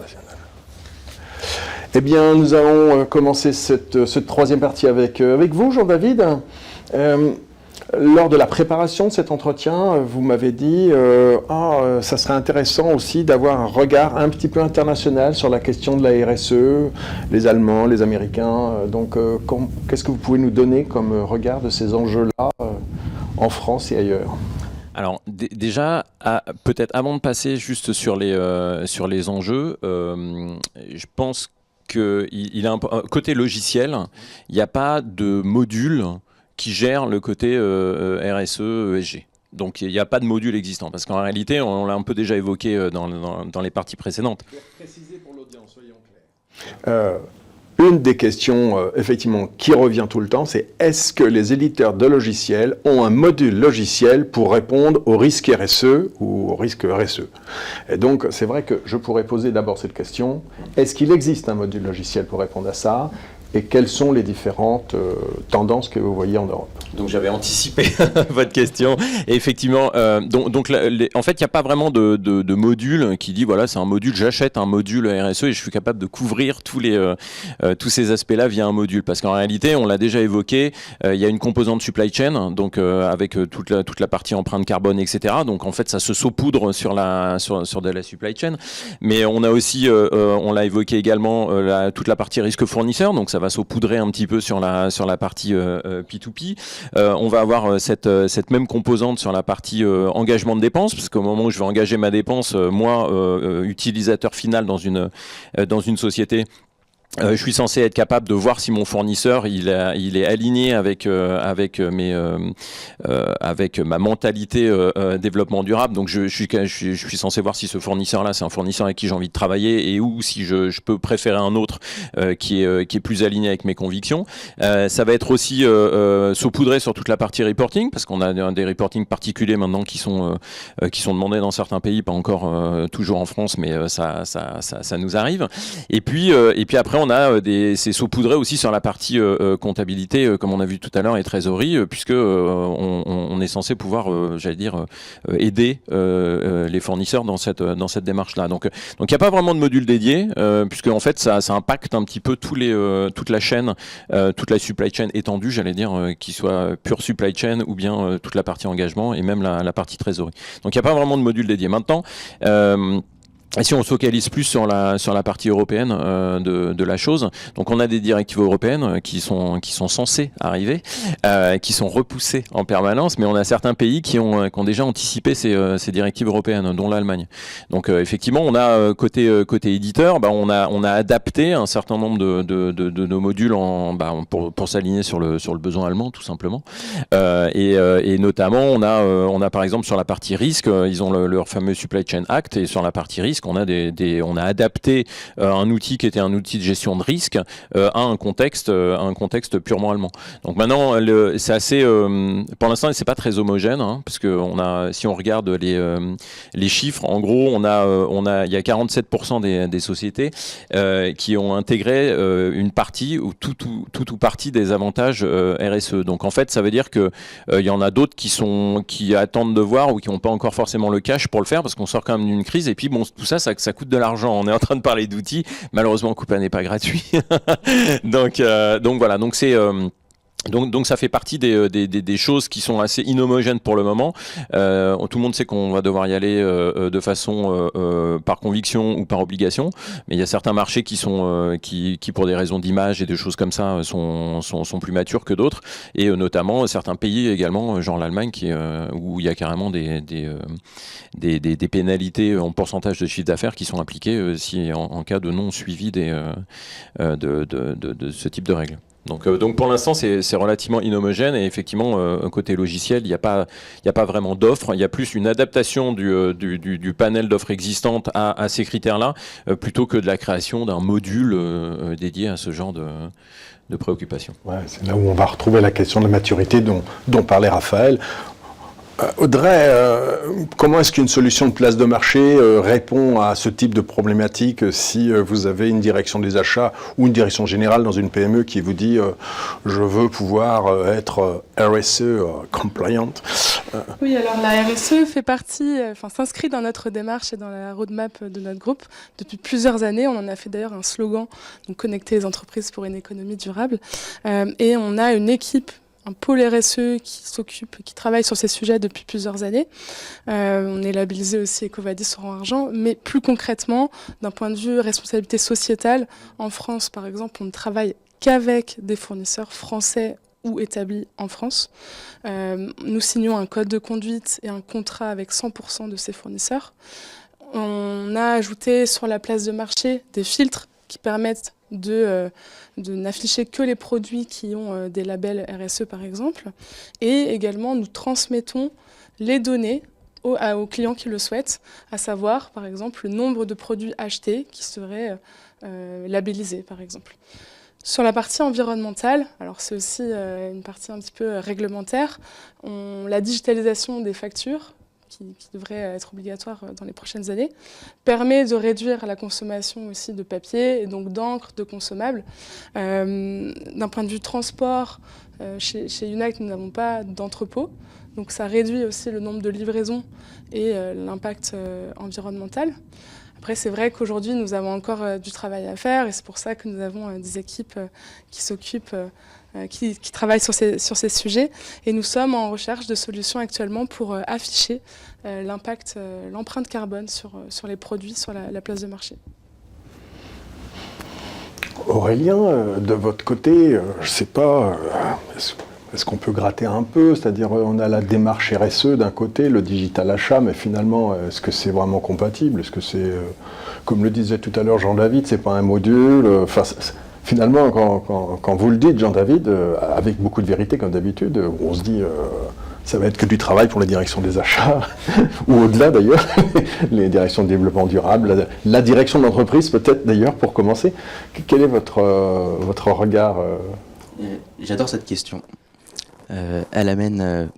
internationale. Eh bien, nous allons commencer cette troisième partie avec vous, Jean-David. Lors de la préparation de cet entretien, vous m'avez dit ça serait intéressant aussi d'avoir un regard un petit peu international sur la question de la RSE, les Allemands, les Américains. Qu'est-ce que vous pouvez nous donner comme regard de ces enjeux-là en France et ailleurs ? Alors déjà, peut-être avant de passer juste sur les enjeux, je pense qu'il a un côté logiciel, il n'y a pas de module qui gère le côté RSE, ESG. Donc il n'y a pas de module existant, parce qu'en réalité, on l'a un peu déjà évoqué dans les parties précédentes. Je vais préciser pour l'audience, soyons clairs. Une des questions, effectivement, qui revient tout le temps, c'est est-ce que les éditeurs de logiciels ont un module logiciel pour répondre aux risques RSE ou aux risques RSE? Et donc, c'est vrai que je pourrais poser d'abord cette question. Est-ce qu'il existe un module logiciel pour répondre à ça? Et quelles sont les différentes tendances que vous voyez en Europe? Donc j'avais anticipé votre question. Et effectivement, en fait, il n'y a pas vraiment de module qui dit, voilà, c'est un module, j'achète un module RSE et je suis capable de couvrir tous ces aspects-là via un module. Parce qu'en réalité, on l'a déjà évoqué, il y a une composante supply chain, donc avec toute la partie empreinte carbone, etc. Donc en fait, ça se saupoudre sur de la supply chain. Mais on a aussi, on l'a évoqué également, toute la partie risque fournisseur. Donc ça va saupoudrer un petit peu sur la partie P2P. On va avoir cette même composante sur la partie engagement de dépenses, parce qu'au moment où je vais engager ma dépense, moi, utilisateur final dans une société, je suis censé être capable de voir si mon fournisseur il est aligné avec ma mentalité développement durable. Donc je suis censé voir si ce fournisseur-là c'est un fournisseur avec qui j'ai envie de travailler et ou si je peux préférer un autre qui est plus aligné avec mes convictions. Ça va être aussi saupoudré sur toute la partie reporting, parce qu'on a des reporting particuliers maintenant qui sont demandés dans certains pays, pas encore toujours en France, mais ça nous arrive. Et puis après c'est saupoudré aussi sur la partie comptabilité, comme on a vu tout à l'heure, et trésorerie, puisque on est censé pouvoir, aider les fournisseurs dans cette démarche-là. Donc il n'y a pas vraiment de module dédié, puisque en fait ça impacte un petit peu toute la chaîne, toute la supply chain étendue, j'allais dire, qu'il soit pure supply chain ou bien toute la partie engagement et même la partie trésorerie. Donc il n'y a pas vraiment de module dédié. Maintenant, et si on se focalise plus sur la partie européenne de la chose, donc on a des directives européennes qui sont censées arriver, qui sont repoussées en permanence, mais on a certains pays qui ont déjà anticipé ces directives européennes, dont l'Allemagne. Donc effectivement, on a côté éditeur, on a adapté un certain nombre de nos modules pour s'aligner sur le besoin allemand, tout simplement. Et notamment, on a par exemple sur la partie risque, ils ont leur fameux Supply Chain Act, et sur la partie risque, on a adapté un outil qui était un outil de gestion de risque à un contexte purement allemand. Donc maintenant, c'est assez, pour l'instant, c'est pas très homogène, parce que si on regarde les chiffres, en gros, il y a 47% des sociétés qui ont intégré une partie ou tout ou partie des avantages RSE. Donc en fait, ça veut dire que il y en a d'autres qui attendent de voir ou qui n'ont pas encore forcément le cash pour le faire, parce qu'on sort quand même d'une crise. Et puis bon, tout ça coûte de l'argent. On est en train de parler d'outils. Malheureusement, Coupa n'est pas gratuit. donc voilà. Donc c'est Donc ça fait partie des choses qui sont assez inhomogènes pour le moment. Tout le monde sait qu'on va devoir y aller de façon par conviction ou par obligation, mais il y a certains marchés qui pour des raisons d'image et de choses comme ça sont plus matures que d'autres, et notamment certains pays également, genre l'Allemagne, où il y a carrément des pénalités en pourcentage de chiffre d'affaires qui sont appliquées en cas de non suivi de ce type de règles. Donc pour l'instant, c'est relativement inhomogène, et effectivement, côté logiciel, il n'y a pas vraiment d'offres. Il y a plus une adaptation du panel d'offres existantes à ces critères-là, plutôt que de la création d'un module dédié à ce genre de préoccupations. Ouais, c'est là où on va retrouver la question de la maturité dont parlait Raphaël. Audrey, comment est-ce qu'une solution de place de marché répond à ce type de problématique si vous avez une direction des achats ou une direction générale dans une PME qui vous dit je veux pouvoir être RSE compliant? Oui, alors la RSE fait partie, s'inscrit dans notre démarche et dans la roadmap de notre groupe depuis plusieurs années. On en a fait d'ailleurs un slogan, donc connecter les entreprises pour une économie durable. Et on a une équipe, un pôle RSE qui travaille sur ces sujets depuis plusieurs années. On est labellisé aussi EcoVadis Orange Argent, mais plus concrètement, d'un point de vue responsabilité sociétale, en France par exemple, on ne travaille qu'avec des fournisseurs français ou établis en France. Nous signons un code de conduite et un contrat avec 100% de ces fournisseurs. On a ajouté sur la place de marché des filtres qui permettent de n'afficher que les produits qui ont des labels RSE par exemple. Et également, nous transmettons les données aux clients qui le souhaitent, à savoir par exemple le nombre de produits achetés qui seraient labellisés par exemple. Sur la partie environnementale, alors c'est aussi une partie un petit peu réglementaire, la digitalisation des factures, qui devrait être obligatoire dans les prochaines années, permet de réduire la consommation aussi de papier et donc d'encre, de consommables. D'un point de vue transport, chez Unite, nous n'avons pas d'entrepôt, donc ça réduit aussi le nombre de livraisons et l'impact environnemental. Après, c'est vrai qu'aujourd'hui, nous avons encore du travail à faire et c'est pour ça que nous avons des équipes qui s'occupent, qui travaillent sur ces sujets. Et nous sommes en recherche de solutions actuellement pour afficher l'impact, l'empreinte carbone sur les produits, sur la place de marché. Aurélien, de votre côté, je ne sais pas, est-ce qu'on peut gratter un peu? C'est-à-dire, on a la démarche RSE d'un côté, le digital achat, mais finalement, est-ce que c'est vraiment compatible? Est-ce que c'est, comme le disait tout à l'heure Jean-David, c'est pas un module? Finalement, quand vous le dites, Jean-David, avec beaucoup de vérité, comme d'habitude, on se dit, ça va être que du travail pour les directions des achats, ou au-delà d'ailleurs, les directions de développement durable, la direction de l'entreprise peut-être d'ailleurs, pour commencer. Quel est votre regard J'adore cette question. Elle amène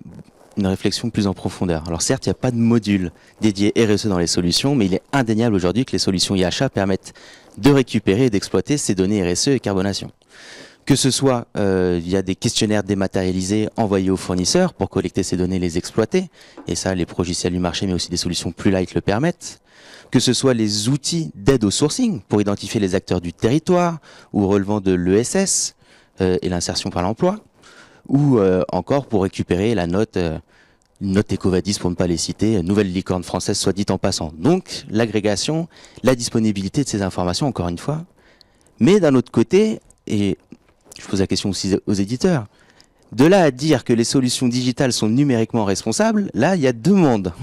une réflexion plus en profondeur. Alors certes, il n'y a pas de module dédié RSE dans les solutions, mais il est indéniable aujourd'hui que les solutions IHA permettent de récupérer et d'exploiter ces données RSE et carbonation. Que ce soit via des questionnaires dématérialisés envoyés aux fournisseurs pour collecter ces données et les exploiter, et ça les progiciels du marché mais aussi des solutions plus light le permettent, que ce soit les outils d'aide au sourcing pour identifier les acteurs du territoire ou relevant de l'ESS et l'insertion par l'emploi, ou encore pour récupérer la note EcoVadis pour ne pas les citer, nouvelle licorne française soit dit en passant. Donc l'agrégation, la disponibilité de ces informations encore une fois, mais d'un autre côté, et je pose la question aussi aux éditeurs, de là à dire que les solutions digitales sont numériquement responsables, là il y a deux mondes.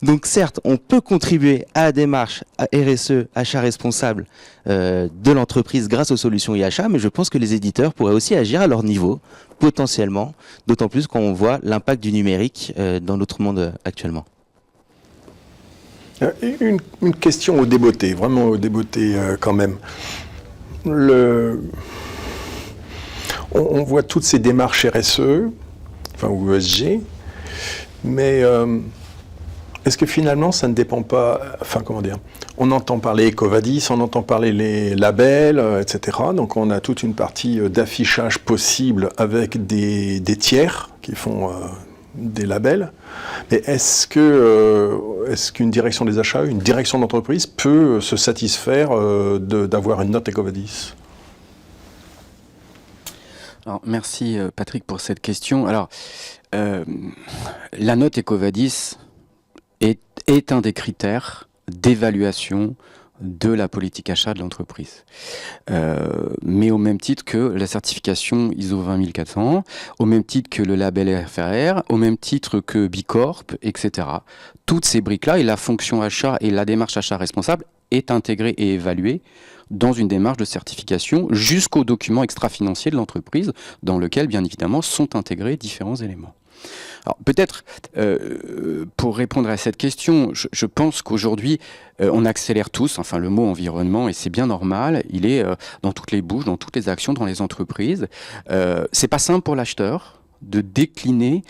Donc certes, on peut contribuer à la démarche à RSE, achat responsable de l'entreprise grâce aux solutions IHA, mais je pense que les éditeurs pourraient aussi agir à leur niveau, potentiellement, d'autant plus quand on voit l'impact du numérique dans notre monde actuellement. Une question au débeauté, vraiment au débeauté quand même. On voit toutes ces démarches RSE, ou ESG, mais est-ce que finalement ça ne dépend pas, on entend parler EcoVadis, on entend parler les labels, etc. Donc on a toute une partie d'affichage possible avec des tiers qui font des labels. Mais est-ce qu'une direction des achats, une direction d'entreprise peut se satisfaire d'avoir une note EcoVadis ? Alors, merci Patrick pour cette question. Alors, la note EcoVadis est un des critères d'évaluation de la politique achat de l'entreprise. Mais au même titre que la certification ISO 20400, au même titre que le label FRR, au même titre que Bicorp, etc. Toutes ces briques-là et la fonction achat et la démarche achat responsable est intégrée et évaluée dans une démarche de certification jusqu'au document extra-financier de l'entreprise dans lequel, bien évidemment, sont intégrés différents éléments. Alors peut-être, pour répondre à cette question, je pense qu'aujourd'hui, on accélère tous, enfin le mot environnement, et c'est bien normal, il est dans toutes les bouches, dans toutes les actions, dans les entreprises. C'est pas simple pour l'acheteur de décliner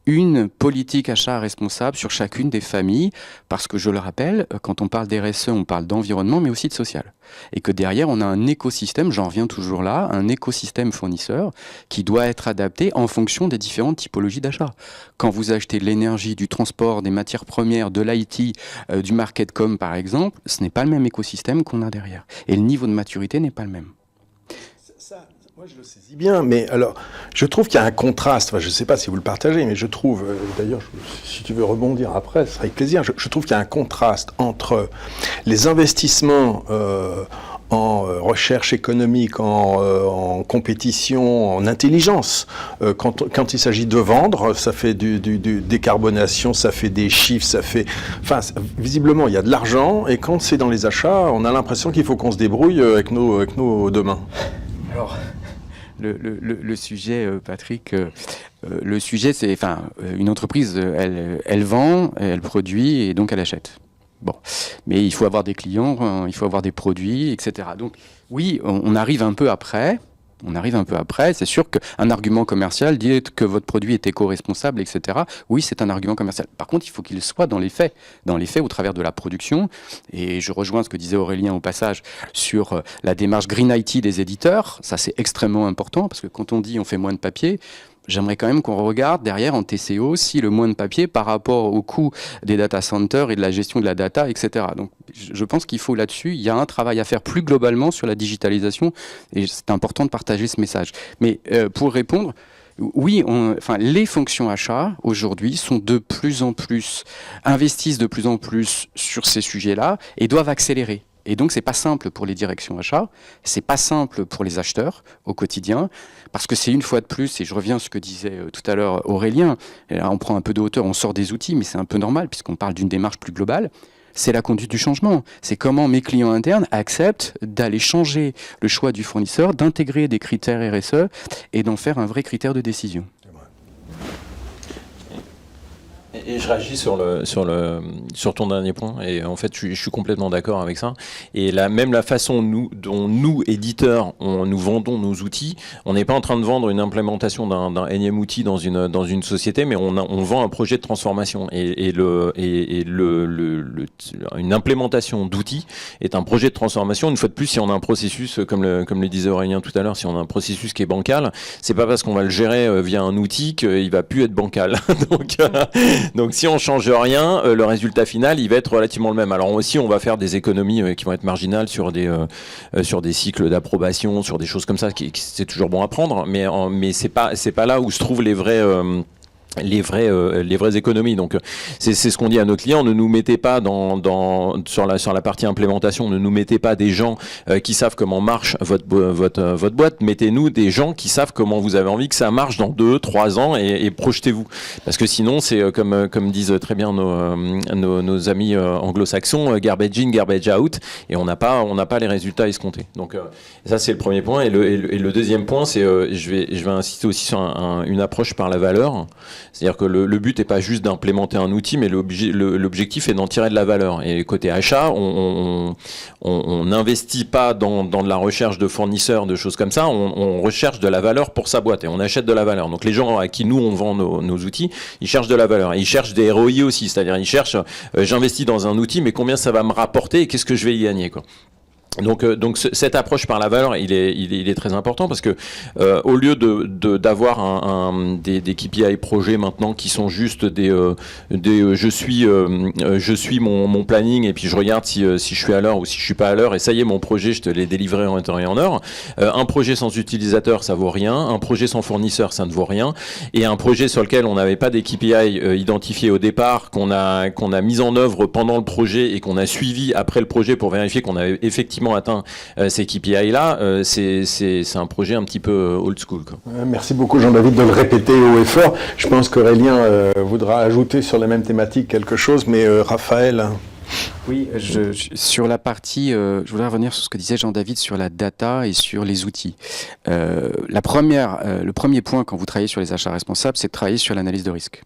une politique achat responsable sur chacune des familles, parce que je le rappelle, quand on parle d'RSE, on parle d'environnement, mais aussi de social. Et que derrière, on a un écosystème, j'en reviens toujours là, un écosystème fournisseur qui doit être adapté en fonction des différentes typologies d'achat. Quand vous achetez de l'énergie, du transport, des matières premières, de l'IT, du marketcom par exemple, ce n'est pas le même écosystème qu'on a derrière. Et le niveau de maturité n'est pas le même. Moi, je le saisis bien, mais alors, je trouve qu'il y a un contraste. Enfin, je ne sais pas si vous le partagez, mais je trouve, d'ailleurs, si tu veux rebondir après, ce sera avec plaisir. Je trouve qu'il y a un contraste entre les investissements en recherche économique, en compétition, en intelligence. Quand il s'agit de vendre, ça fait du décarbonation, ça fait des chiffres, ça fait... Enfin, visiblement, il y a de l'argent, et quand c'est dans les achats, on a l'impression qu'il faut qu'on se débrouille avec nos deux mains. Alors, le sujet, Patrick, le sujet, c'est, enfin, une entreprise, elle vend, elle produit et donc elle achète. Bon, mais il faut avoir des clients, il faut avoir des produits, etc. Donc, oui, on arrive un peu après. C'est sûr qu'un argument commercial dit que votre produit est éco-responsable, etc. Oui, c'est un argument commercial. Par contre, il faut qu'il soit dans les faits, au travers de la production. Et je rejoins ce que disait Aurélien au passage sur la démarche Green IT des éditeurs. Ça, c'est extrêmement important parce que quand on dit on fait moins de papier, j'aimerais quand même qu'on regarde derrière en TCO si le moins de papier par rapport au coût des data centers et de la gestion de la data, etc. Donc je pense qu'il faut là-dessus, il y a un travail à faire plus globalement sur la digitalisation et c'est important de partager ce message. Mais pour répondre, oui, les fonctions achats aujourd'hui sont de plus en plus, investissent de plus en plus sur ces sujets-là et doivent accélérer. Et donc, c'est pas simple pour les directions achats, c'est pas simple pour les acheteurs au quotidien, parce que c'est une fois de plus, et je reviens à ce que disait tout à l'heure Aurélien, et là on prend un peu de hauteur, on sort des outils, mais c'est un peu normal, puisqu'on parle d'une démarche plus globale, c'est la conduite du changement. C'est comment mes clients internes acceptent d'aller changer le choix du fournisseur, d'intégrer des critères RSE et d'en faire un vrai critère de décision. Et je réagis sur ton dernier point. Et en fait, je suis complètement d'accord avec ça. Et même la façon dont nous, éditeurs, nous vendons nos outils, on n'est pas en train de vendre une implémentation d'un énième outil dans une société, mais on vend un projet de transformation. Une implémentation d'outils est un projet de transformation. Une fois de plus, si on a un processus, comme le disait Aurélien tout à l'heure, si on a un processus qui est bancal, c'est pas parce qu'on va le gérer via un outil qu'il va plus être bancal. Donc si on change rien, le résultat final, il va être relativement le même. Alors aussi, on va faire des économies qui vont être marginales sur des cycles d'approbation, sur des choses comme ça, c'est toujours bon à prendre, mais c'est pas là où se trouvent les vraies économies. Donc c'est ce qu'on dit à nos clients, ne nous mettez pas sur la partie implémentation, ne nous mettez pas des gens qui savent comment marche votre boîte, mettez-nous des gens qui savent comment vous avez envie que ça marche dans 2-3 ans et projetez-vous. Parce que sinon c'est comme disent très bien nos amis anglo-saxons, garbage in, garbage out, et on n'a pas les résultats escomptés. Donc ça c'est le premier point. Et le deuxième point, c'est je vais insister aussi sur une approche par la valeur. C'est-à-dire que le but n'est pas juste d'implémenter un outil, mais l'objectif est d'en tirer de la valeur. Et côté achat, on n'investit pas dans de la recherche de fournisseurs, de choses comme ça, on recherche de la valeur pour sa boîte et on achète de la valeur. Donc les gens à qui nous on vend nos outils, ils cherchent de la valeur. Et ils cherchent des ROI aussi, c'est-à-dire ils cherchent, j'investis dans un outil, mais combien ça va me rapporter et qu'est-ce que je vais y gagner, quoi. Donc cette approche par la valeur, il est très important parce que au lieu d'avoir des KPI projets maintenant qui sont juste je suis mon planning et puis je regarde si je suis à l'heure ou si je suis pas à l'heure et ça y est, mon projet je te l'ai délivré en temps et en heure. Un projet sans utilisateur, ça vaut rien. Un projet sans fournisseur, ça ne vaut rien. Et un projet sur lequel on n'avait pas des KPI identifiés au départ, qu'on a mis en œuvre pendant le projet et qu'on a suivi après le projet pour vérifier qu'on avait effectivement atteint ces KPI-là, c'est un projet un petit peu old school, quoi. Merci beaucoup Jean-David de le répéter haut et fort. Je pense qu'Aurélien voudra ajouter sur la même thématique quelque chose, mais Raphaël... Oui, sur la partie, je voudrais revenir sur ce que disait Jean-David sur la data et sur les outils. Le premier point quand vous travaillez sur les achats responsables, c'est de travailler sur l'analyse de risque.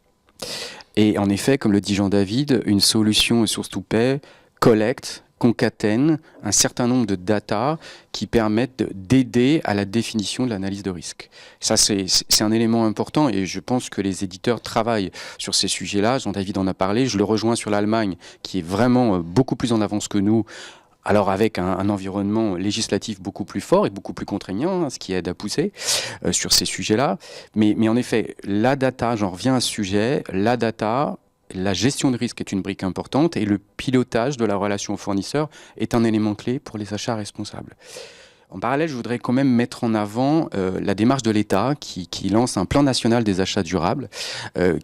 Et en effet, comme le dit Jean-David, une solution source to pay collecte, concatène un certain nombre de data qui permettent d'aider à la définition de l'analyse de risque. Ça, c'est un élément important et je pense que les éditeurs travaillent sur ces sujets-là. Jean-David en a parlé. Je le rejoins sur l'Allemagne, qui est vraiment beaucoup plus en avance que nous. Alors avec un environnement législatif beaucoup plus fort et beaucoup plus contraignant, ce qui aide à pousser sur ces sujets-là. Mais en effet, la data, j'en reviens à ce sujet, la data, la gestion de risque est une brique importante et le pilotage de la relation au fournisseur est un élément clé pour les achats responsables. En parallèle, je voudrais quand même mettre en avant la démarche de l'État qui lance un plan national des achats durables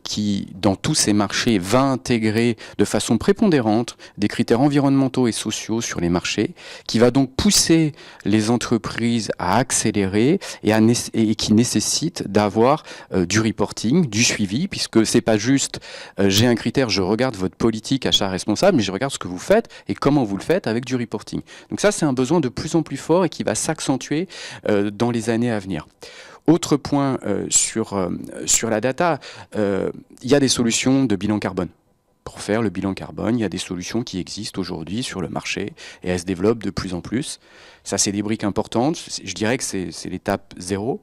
qui, dans tous ces marchés, va intégrer de façon prépondérante des critères environnementaux et sociaux sur les marchés, qui va donc pousser les entreprises à accélérer et qui nécessite d'avoir du reporting, du suivi, puisque c'est pas juste j'ai un critère, je regarde votre politique achat responsable, mais je regarde ce que vous faites et comment vous le faites avec du reporting. Donc ça, c'est un besoin de plus en plus fort et qui va s'accentuer dans les années à venir. Autre point sur la data, il y a des solutions de bilan carbone. Pour faire le bilan carbone, il y a des solutions qui existent aujourd'hui sur le marché et elles se développent de plus en plus. Ça, c'est des briques importantes. Je dirais que c'est l'étape 0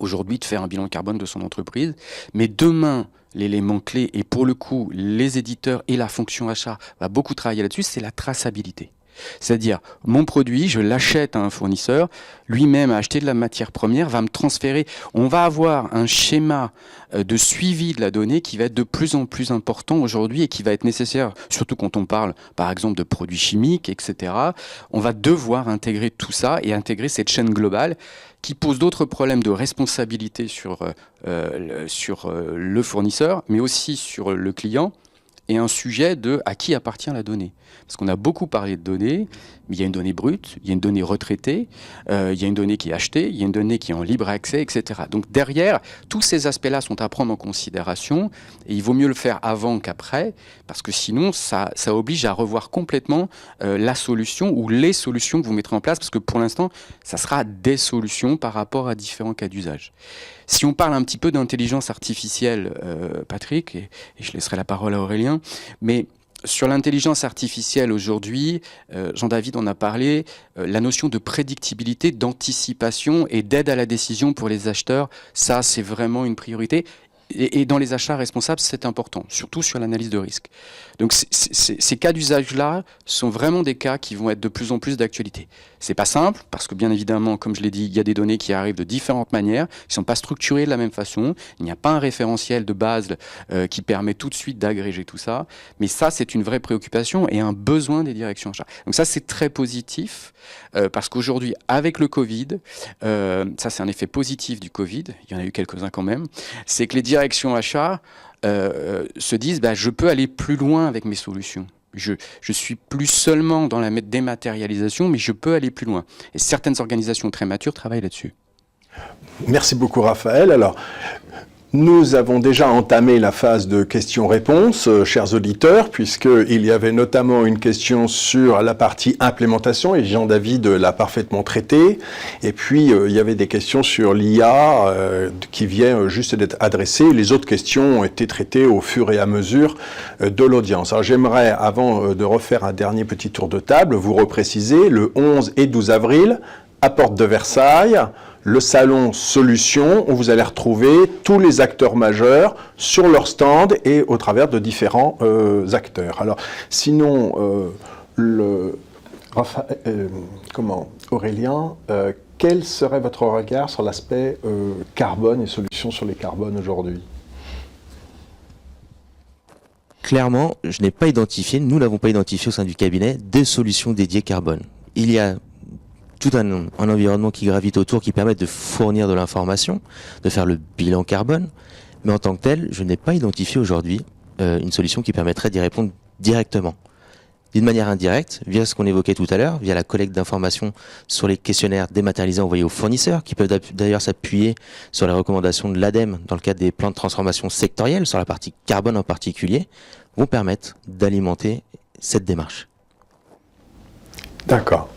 aujourd'hui de faire un bilan carbone de son entreprise. Mais demain, l'élément clé, et pour le coup, les éditeurs et la fonction achat va beaucoup travailler là-dessus, c'est la traçabilité. C'est-à-dire, mon produit, je l'achète à un fournisseur, lui-même a acheté de la matière première, va me transférer. On va avoir un schéma de suivi de la donnée qui va être de plus en plus important aujourd'hui et qui va être nécessaire, surtout quand on parle, par exemple, de produits chimiques, etc. On va devoir intégrer tout ça et intégrer cette chaîne globale qui pose d'autres problèmes de responsabilité sur le fournisseur, mais aussi sur le client, et un sujet de à qui appartient la donnée. Parce qu'on a beaucoup parlé de données, mais il y a une donnée brute, il y a une donnée retraitée, il y a une donnée qui est achetée, il y a une donnée qui est en libre accès, etc. Donc derrière, tous ces aspects-là sont à prendre en considération, et il vaut mieux le faire avant qu'après, parce que sinon, ça oblige à revoir complètement la solution ou les solutions que vous mettrez en place, parce que pour l'instant, ça sera des solutions par rapport à différents cas d'usage. Si on parle un petit peu d'intelligence artificielle, Patrick, et je laisserai la parole à Aurélien, mais sur l'intelligence artificielle aujourd'hui, Jean-David en a parlé, la notion de prédictibilité, d'anticipation et d'aide à la décision pour les acheteurs, ça c'est vraiment une priorité. Et dans les achats responsables, c'est important, surtout sur l'analyse de risque. Donc ces cas d'usage-là sont vraiment des cas qui vont être de plus en plus d'actualité. C'est pas simple, parce que bien évidemment, comme je l'ai dit, il y a des données qui arrivent de différentes manières, qui ne sont pas structurées de la même façon. Il n'y a pas un référentiel de base qui permet tout de suite d'agréger tout ça. Mais ça, c'est une vraie préoccupation et un besoin des directions achats. Donc ça, c'est très positif, parce qu'aujourd'hui, avec le Covid, ça c'est un effet positif du Covid, il y en a eu quelques-uns quand même, c'est que les directions achats se disent je peux aller plus loin avec mes solutions. Je suis plus seulement dans la dématérialisation, mais je peux aller plus loin. Et certaines organisations très matures travaillent là-dessus. Merci beaucoup Raphaël. Alors, nous avons déjà entamé la phase de questions-réponses, chers auditeurs, puisqu'il y avait notamment une question sur la partie implémentation, et Jean-David l'a parfaitement traité. Et puis, il y avait des questions sur l'IA qui vient juste d'être adressées. Les autres questions ont été traitées au fur et à mesure de l'audience. Alors, j'aimerais, avant de refaire un dernier petit tour de table, vous repréciser le 11 et 12 avril, à Porte de Versailles, le salon Solutions, où vous allez retrouver tous les acteurs majeurs sur leur stand et au travers de différents acteurs. Alors, sinon, Aurélien, quel serait votre regard sur l'aspect carbone et solutions sur les carbones aujourd'hui ? Clairement, je n'ai pas identifié, nous n'avons pas identifié au sein du cabinet, des solutions dédiées carbone. Il y a tout un environnement qui gravite autour, qui permet de fournir de l'information, de faire le bilan carbone, mais en tant que tel, je n'ai pas identifié aujourd'hui une solution qui permettrait d'y répondre directement. D'une manière indirecte, via ce qu'on évoquait tout à l'heure, via la collecte d'informations sur les questionnaires dématérialisés envoyés aux fournisseurs, qui peuvent d'ailleurs s'appuyer sur les recommandations de l'ADEME dans le cadre des plans de transformation sectoriels, sur la partie carbone en particulier, vont permettre d'alimenter cette démarche. D'accord.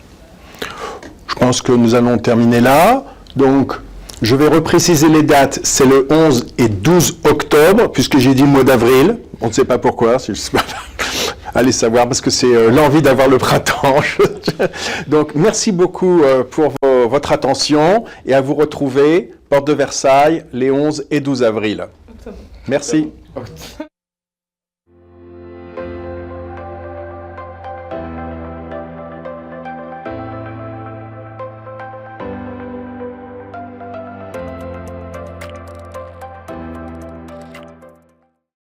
Je pense que nous allons terminer là. Donc, je vais repréciser les dates. C'est le 11 et 12 octobre, puisque j'ai dit le mois d'avril. On ne sait pas pourquoi. Allez savoir, parce que c'est l'envie d'avoir le printemps. Donc, merci beaucoup pour votre attention et à vous retrouver, Porte de Versailles, les 11 et 12 avril. Merci.